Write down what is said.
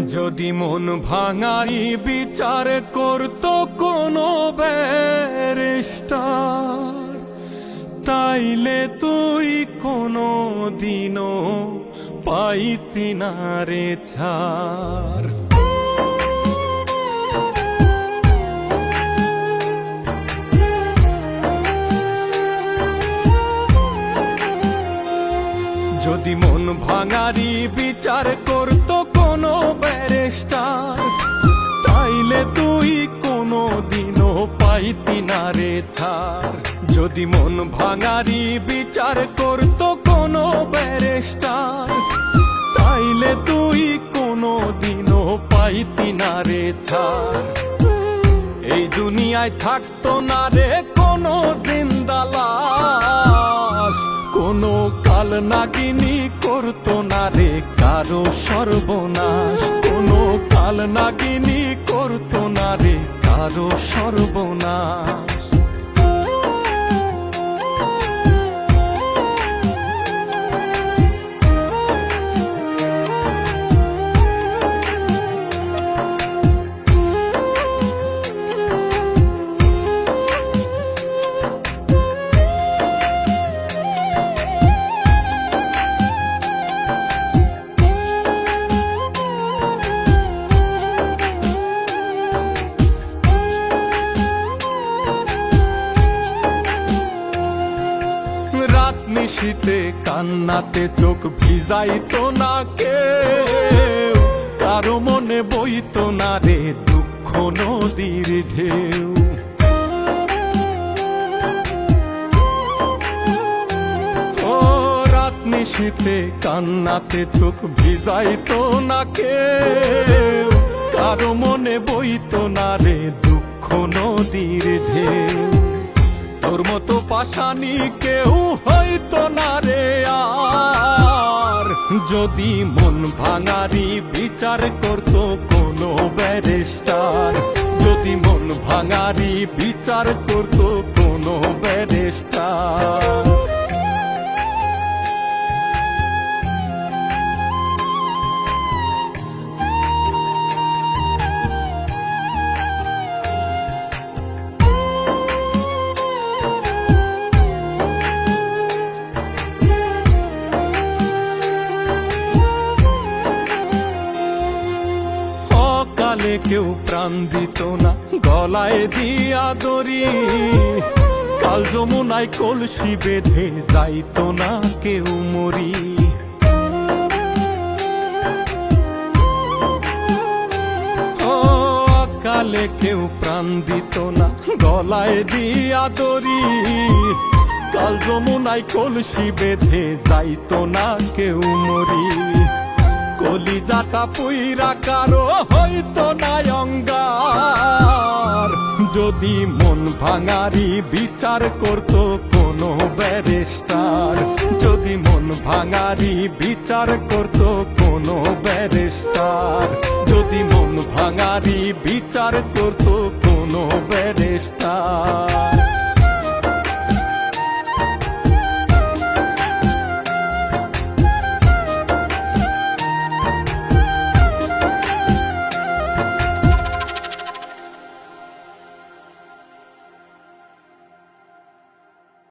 যদি মন ভাঙাই বিচার করতো কোনো ব্যারিস্টার, তাইলে তুই কোনো দিনও পাইতি না রে ছাড়। যদি মন ভাঙারি বিচার করতো কোনো ব্যারিস্টার, তাইলে তুই কোনো দিনও পাইতি না রে ছাড়। যদি মন ভাঙারি বিচার করতো কোনো ব্যারিস্টার, তাইলে তুই কোনো দিনও পাইতি না রে ছাড়। এই দুনিয়ায় থাকতো না রে কোনো জিন্দা লাশ, কোনো কাল নাগিনী করতো না রে কারো সর্বনাশ, কোনো কাল নাগিনী করতো না রে কারো সর্বনাশ। নিশীতে কান্নাতে চোখ ভিজাইতো না কেউ, কারো মনে বইতো না রে দুঃখ নদীর ঢেউ। ও রাত নিশীতে কান্নাতে চোখ ভিজাইতো না কেউ, কারো মনে বইতো না রে দুঃখ নদীর ঢেউ। তোর মতো পাশানি কেউ হইতো না রে আর, যদি মন ভাঙারি বিচার করতো কোনো ব্যারিস্টার। যদি মন ভাঙারি বিচার করতো কোনো ব্যারিস্টার। কালে কেউ প্রাণ দিত না গলায় দিয়া দড়ি, কাল যমুনায় কলসি বেঁধে যাইতো না কেউ মরি। ও কালে কেউ প্রাণ দিত না গলায় দিয়া দড়ি, কাল যমুনায় কলসি বেঁধে যাইতো না কেউ মরি। কলিজাটা পুইরা কারো হইতো না অঙ্গার, যদি মন ভাঙারি বিচার করতো কোনো ব্যারিস্টার। যদি মন ভাঙারি বিচার করতো কোনো ব্যারিস্টার। যদি মন ভাঙারি বিচার করতো